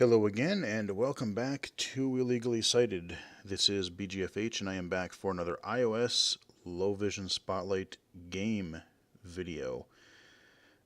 Hello again, and welcome back to Illegally Sighted. This is BGFH, and I am back for another iOS Low Vision Spotlight game video.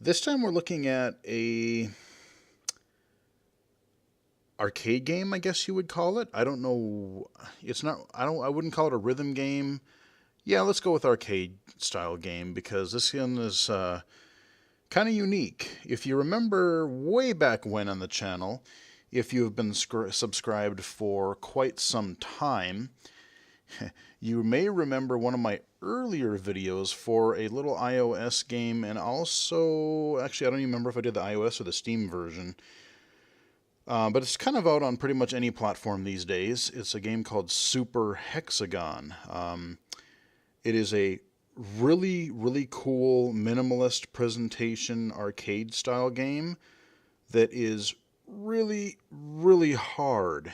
This time we're looking at a arcade game, I guess you would call it. I don't know. It's not. I wouldn't call it a rhythm game. Yeah, let's go with arcade style game because this one is kind of unique. If you remember way back when on the channel, if you have been subscribed for quite some time, you may remember one of my earlier videos for a little iOS game, and also, actually I don't even remember if I did the iOS or the Steam version, but it's kind of out on pretty much any platform these days. It's a game called Super Hexigon. It is a really cool minimalist presentation arcade style game that is really hard.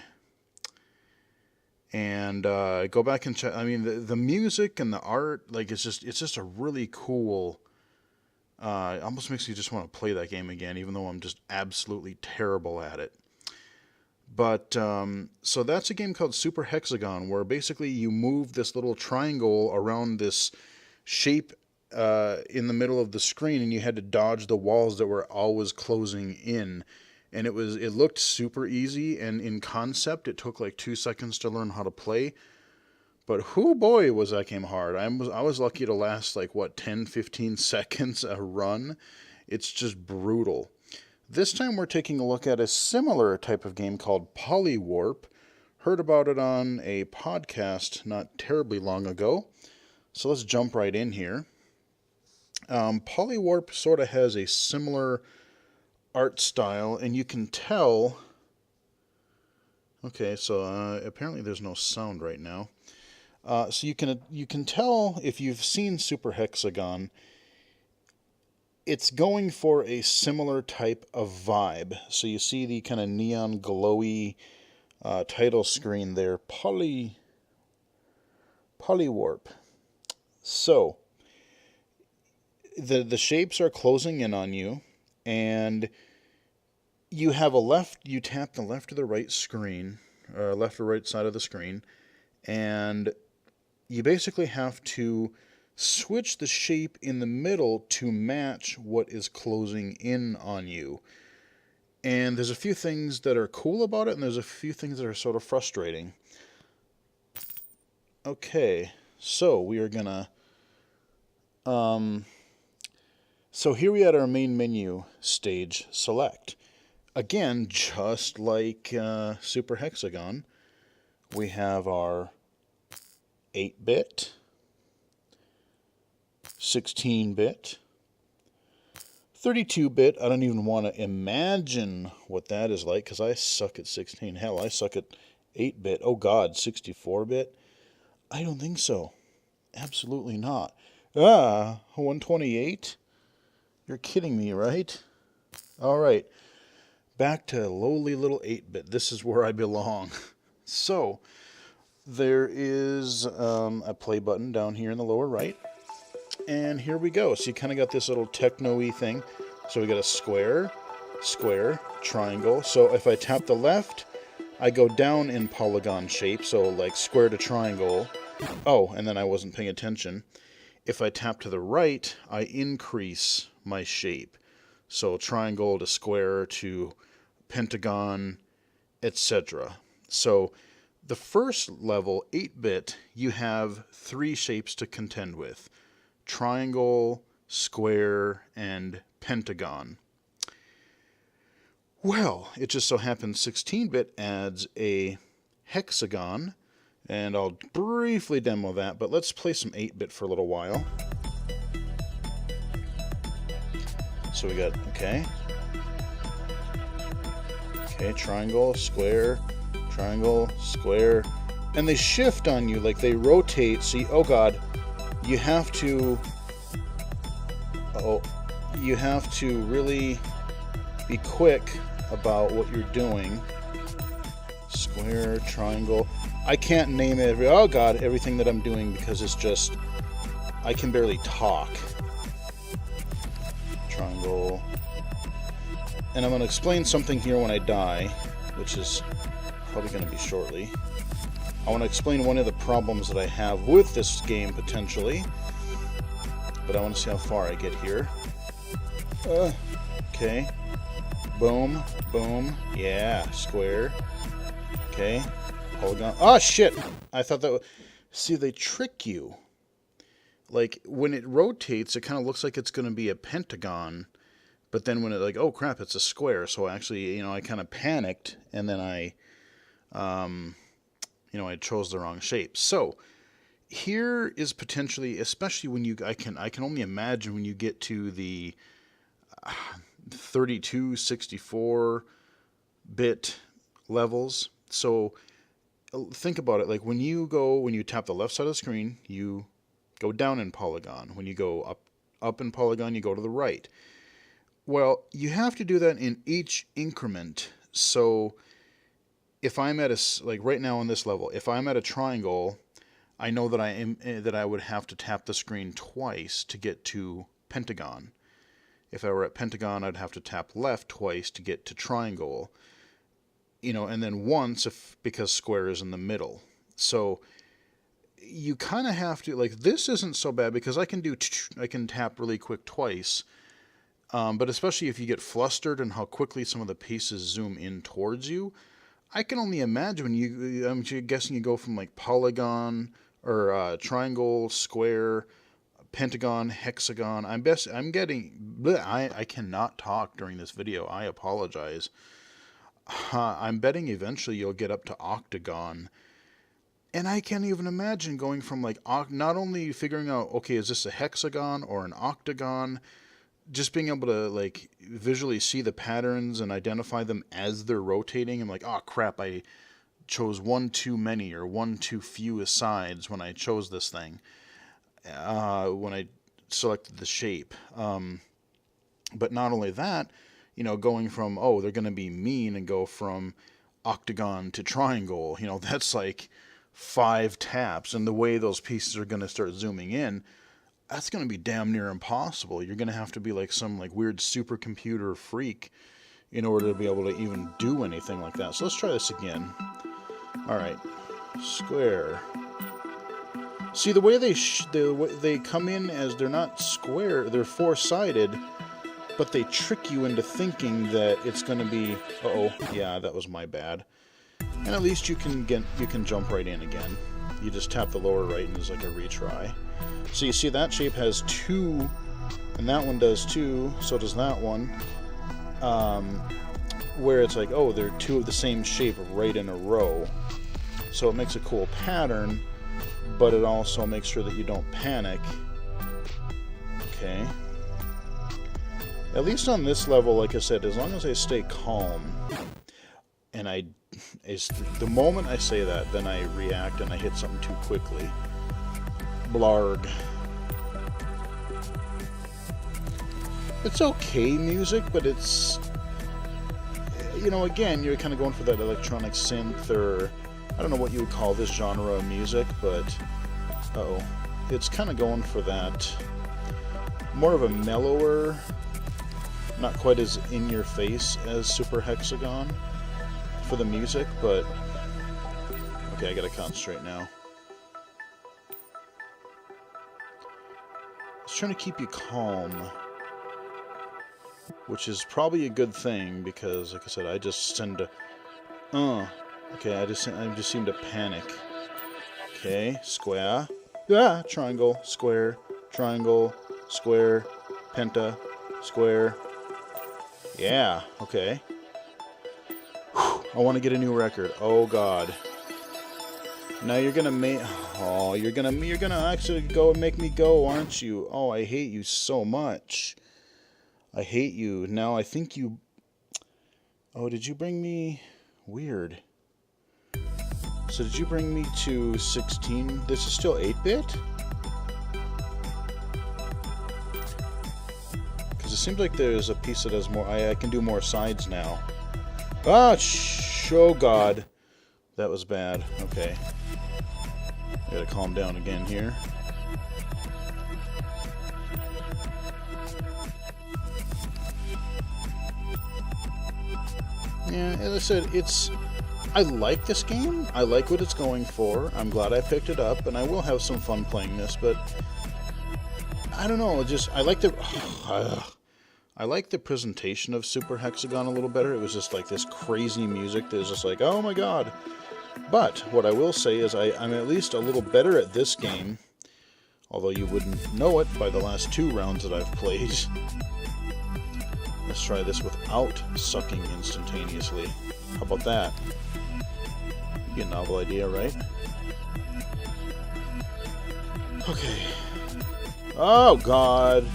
And go back and check. I mean, the music and the art, like, it's just a really cool. It almost makes you just want to play that game again, even though I'm just absolutely terrible at it. But so that's a game called Super Hexigon, where basically you move this little triangle around this shape in the middle of the screen, and you had to dodge the walls that were always closing in. And it looked super easy, and in concept it took like 2 seconds to learn how to play. But whoo boy, was that game hard. I was lucky to last like, what, 10-15 seconds a run. It's just brutal. This time we're taking a look at a similar type of game called Polywarp. Heard about it on a podcast not terribly long ago. So let's jump right in here. Polywarp sort of has a similar art style, and you can tell. Okay, so apparently there's no sound right now. So you can tell if you've seen Super Hexigon. It's going for a similar type of vibe. So you see the kind of neon glowy title screen there, Polywarp. So the shapes are closing in on you, and you tap the left or the right screen, or left or right side of the screen, and you basically have to switch the shape in the middle to match what is closing in on you. And there's a few things that are cool about it, and there's a few things that are sort of frustrating. Okay, so we are gonna so here we had our main menu stage select. Again, just like Super Hexigon, we have our 8-bit, 16-bit, 32-bit. I don't even want to imagine what that is like, because I suck at 16. Hell, I suck at 8-bit. Oh God, 64-bit? I don't think so. Absolutely not. 128? You're kidding me, right? All right. Back to lowly little 8-bit. This is where I belong. So, there is a play button down here in the lower right. And here we go. So you kind of got this little techno-y thing. So we got a square, square, triangle. So if I tap the left, I go down in polygon shape. So like square to triangle. Oh, and then I wasn't paying attention. If I tap to the right, I increase my shape. So triangle to square to pentagon, etc. So the first level, 8-bit, you have 3 shapes to contend with: triangle, square, and pentagon. Well, it just so happens 16-bit adds a hexagon, and I'll briefly demo that, but let's play some 8-bit for a little while. So we got, okay, triangle, square, and they shift on you, like they rotate. See, oh God, you have to really be quick about what you're doing. Square, triangle. I can't name it. Oh God, everything that I'm doing, because it's just, I can barely talk. Triangle. And I'm going to explain something here when I die. which is probably going to be shortly. I want to explain one of the problems that I have with this game, potentially. But I want to see how far I get here. Okay. Boom. Boom. Yeah. Square. Okay. Polygon. Oh, shit! I thought that was... See, they trick you. Like, when it rotates, it kind of looks like it's going to be a pentagon. But then when it, like, oh, crap, it's a square. So actually, you know, I kind of panicked. And then I... you know, I chose the wrong shape. So here is potentially, especially when you, I can only imagine when you get to the 32, 64 bit levels. So think about it. Like when you tap the left side of the screen, you go down in polygon. When you go up in polygon, you go to the right. Well, you have to do that in each increment. So if I'm at like right now on this level, if I'm at a triangle, I know that I would have to tap the screen twice to get to pentagon. If I were at pentagon, I'd have to tap left twice to get to triangle. You know, and then once because square is in the middle. So you kind of have to, like, this isn't so bad because I can tap really quick twice. But especially if you get flustered and how quickly some of the pieces zoom in towards you, I can only imagine when I'm guessing you go from like polygon or triangle, square, pentagon, hexagon. I'm getting, bleh, I cannot talk during this video. I apologize. I'm betting eventually you'll get up to octagon. And I can't even imagine going from like, not only figuring out, okay, is this a hexagon or an octagon, just being able to like visually see the patterns and identify them as they're rotating. I'm like, oh crap, I chose one too many or one too few sides when I chose this thing. When I selected the shape. But not only that, you know, going from, oh, they're going to be mean and go from octagon to triangle, you know, that's like 5 taps. And the way those pieces are going to start zooming in, that's going to be damn near impossible. You're going to have to be like some like weird supercomputer freak in order to be able to even do anything like that. So let's try this again. All right, square. See, the way they come in as they're not square, they're 4-sided, but they trick you into thinking that it's going to be, uh-oh, yeah, that was my bad. And at least you can jump right in again. You just tap the lower right and there's like a retry. So you see that shape has 2, and that one does 2, so does that one. Where it's like, oh, they're 2 of the same shape right in a row. So it makes a cool pattern, but it also makes sure that you don't panic. Okay. At least on this level, like I said, as long as I stay calm, and the moment I say that, then I react and I hit something too quickly. Blarg. It's okay music, but it's, you know, again, you're kind of going for that electronic synth, or I don't know what you would call this genre of music, but uh-oh, it's kind of going for that more of a mellower, not quite as in your face as Super Hexigon for the music, but okay, I gotta concentrate now. It's trying to keep you calm, which is probably a good thing because, like I said, I just tend to, okay, I just seem to panic. Okay, square, triangle, square, triangle, square, penta, square. Yeah, okay. Whew, I want to get a new record. Oh God. Now you're gonna make. Oh, you're gonna actually go and make me go, aren't you? Oh, I hate you so much. I hate you. Now I think you. Oh, did you bring me? Weird. So did you bring me to 16? This is still 8-bit? Because it seems like there's a piece that has more. I can do more sides now. Ah, oh God. That was bad. Okay. I gotta calm down again here. Yeah, as I said, I like this game. I like what it's going for. I'm glad I picked it up, and I will have some fun playing this, but I don't know, I like the... I like the presentation of Super Hexigon a little better. It was just like this crazy music that was just like, oh my god. But what I will say is I'm at least a little better at this game, although you wouldn't know it by the last 2 rounds that I've played. Let's try this without sucking instantaneously. How about that? Be a novel idea, right? Okay. Oh god.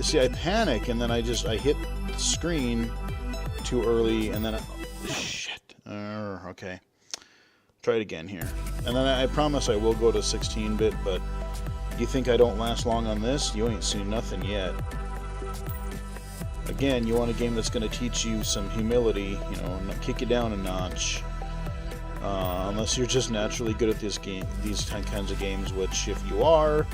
See, I panic, and then I hit the screen too early, and then shit. Okay. Try it again here. And then I promise I will go to 16-bit, but you think I don't last long on this? You ain't seen nothing yet. Again, you want a game that's going to teach you some humility, you know, kick you down a notch. Unless you're just naturally good at these kinds of games, which if you are,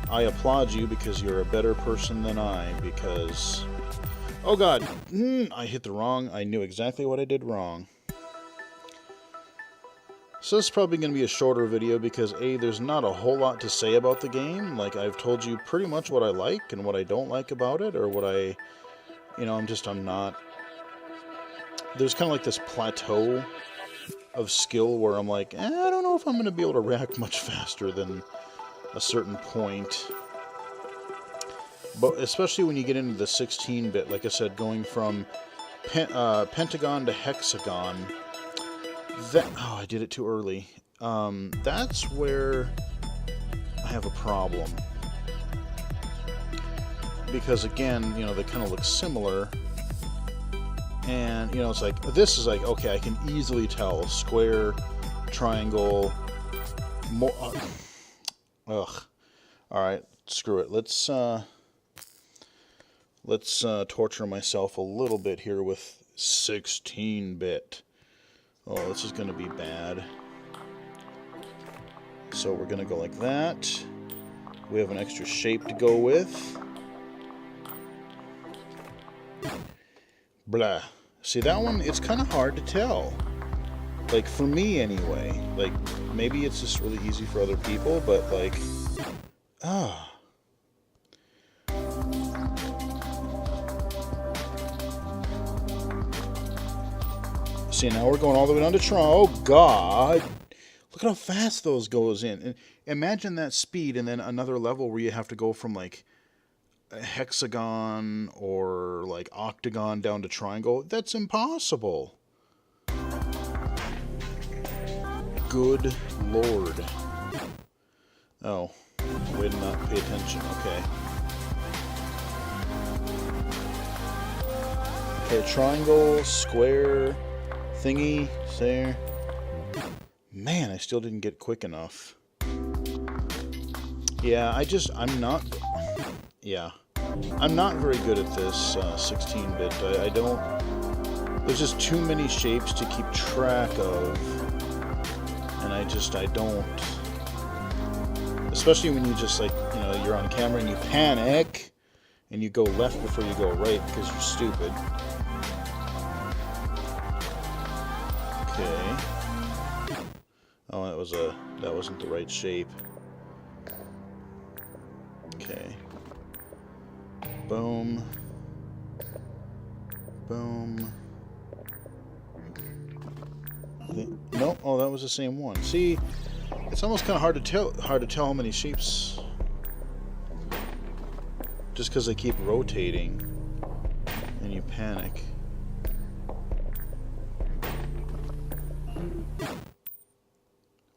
I applaud you because you're a better person than I, because... Oh god! I hit the wrong. I knew exactly what I did wrong. So this is probably going to be a shorter video because A, there's not a whole lot to say about the game. Like, I've told you pretty much what I like and what I don't like about it, or what I... You know, I'm not... There's kind of like this plateau of skill where I'm like, I don't know if I'm going to be able to react much faster than a certain point. But especially when you get into the 16-bit, like I said, going from pentagon to hexagon, oh, I did it too early. That's where I have a problem. Because again, you know, they kind of look similar. And, you know, it's like, this is like, okay, I can easily tell. Square, triangle, more... ugh. Alright, screw it. Let's torture myself a little bit here with 16-bit. Oh, this is going to be bad. So we're going to go like that. We have an extra shape to go with. Blah. See, that one, it's kind of hard to tell. Like, for me anyway. Like, maybe it's just really easy for other people, but like... See, now we're going all the way down to Toronto. Oh, God! Look at how fast those goes in. And imagine that speed and then another level where you have to go from, like, a hexagon or, like, octagon down to triangle. That's impossible. Good Lord. Oh. Way to not pay attention. Okay. Okay, triangle, square... thingy, there. Man, I still didn't get quick enough. Yeah, I'm not... Yeah. I'm not very good at this 16-bit. I don't... There's just too many shapes to keep track of. And I don't... Especially when you just, like, you know, you're on camera and you panic. And you go left before you go right because you're stupid. Okay. Oh, that wasn't the right shape. Okay. Boom. Boom. No, oh, that was the same one. See, it's almost kind of hard to tell how many shapes. Just because they keep rotating, and you panic.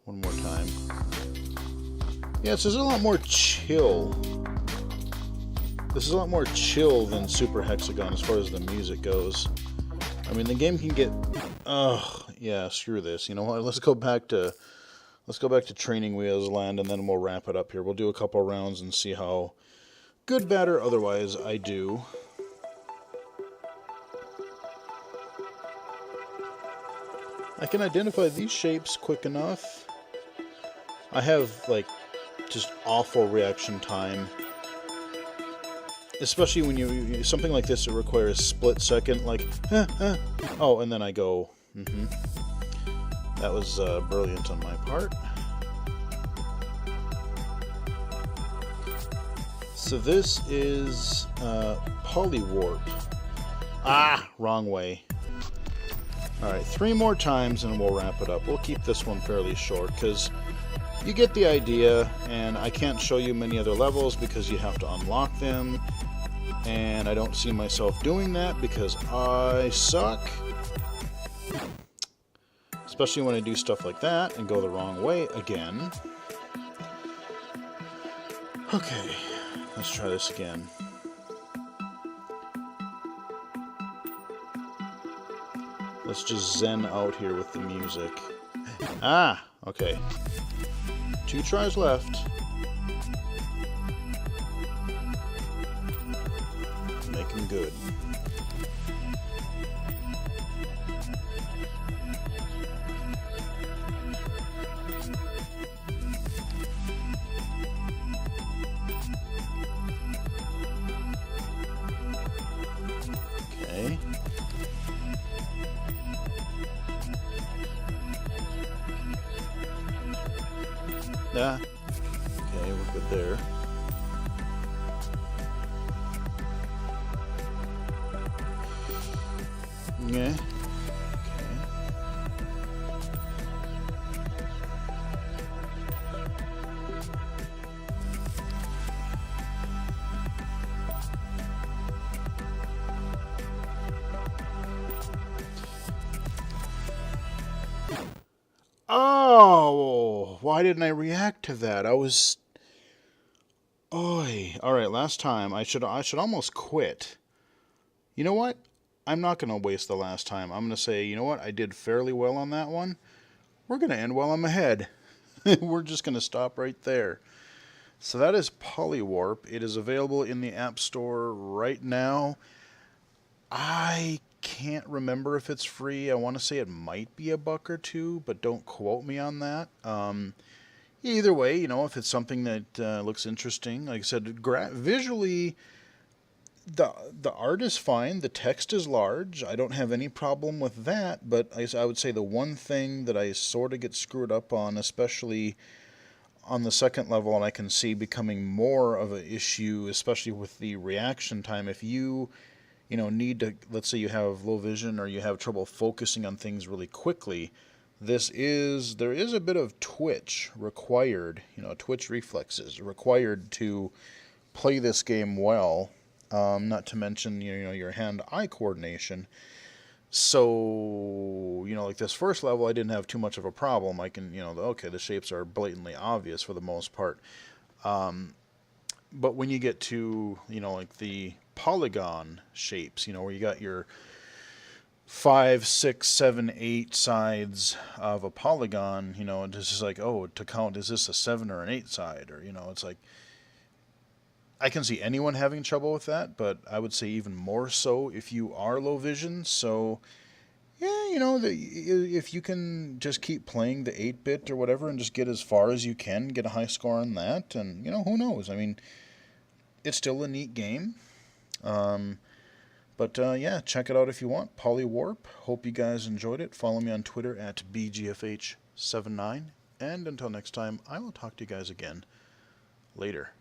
One more time. Yeah, this is a lot more chill. This is a lot more chill than Super Hexigon as far as the music goes. I mean, the game can get... yeah, screw this. You know what? Let's go back to Training Wheels Land, and then we'll wrap it up here. We'll do a couple rounds and see how good, bad, or otherwise I do. I can identify these shapes quick enough. I have, like, just awful reaction time. especially when you something like this, it requires split second, like, oh, and then I go, That was brilliant on my part. So this is Polywarp. Ah, wrong way. Alright, 3 more times and we'll wrap it up. We'll keep this one fairly short because you get the idea, and I can't show you many other levels because you have to unlock them, and I don't see myself doing that because I suck. Especially when I do stuff like that and go the wrong way again. Okay, let's try this again. Let's just zen out here with the music. Ah, okay. 2 tries left. Making good. Okay. Yeah. Okay, we're good there. Yeah. Okay. Oh, why didn't I react to that? I was... Oy. Alright, last time. I should almost quit. You know what? I'm not going to waste the last time. I'm going to say, you know what? I did fairly well on that one. We're going to end while I'm ahead. We're just going to stop right there. So that is Polywarp. It is available in the App Store right now. I can't remember if it's free. I want to say it might be $1 or $2, but don't quote me on that. Either way, you know, if it's something that looks interesting, like I said, visually, the art is fine. The text is large. I don't have any problem with that, but I would say the one thing that I sort of get screwed up on, especially on the second level, and I can see becoming more of an issue, especially with the reaction time, if you need to, let's say you have low vision or you have trouble focusing on things really quickly, there is a bit of twitch required, twitch reflexes required to play this game well, not to mention, your hand-eye coordination. So, like this first level, I didn't have too much of a problem. I can, okay, the shapes are blatantly obvious for the most part. But when you get to, like the polygon shapes, where you got your 5, 6, 7, 8 sides of a polygon, it's just like, oh, to count, is this a 7 or an 8 side? Or, it's like, I can see anyone having trouble with that, but I would say even more so if you are low vision. So, yeah, if you can just keep playing the 8-bit or whatever and just get as far as you can, get a high score on that, and, who knows? I mean, it's still a neat game. But yeah, check it out if you want. Polywarp. Hope you guys enjoyed it. Follow me on Twitter at BGFH79. And until next time, I will talk to you guys again later.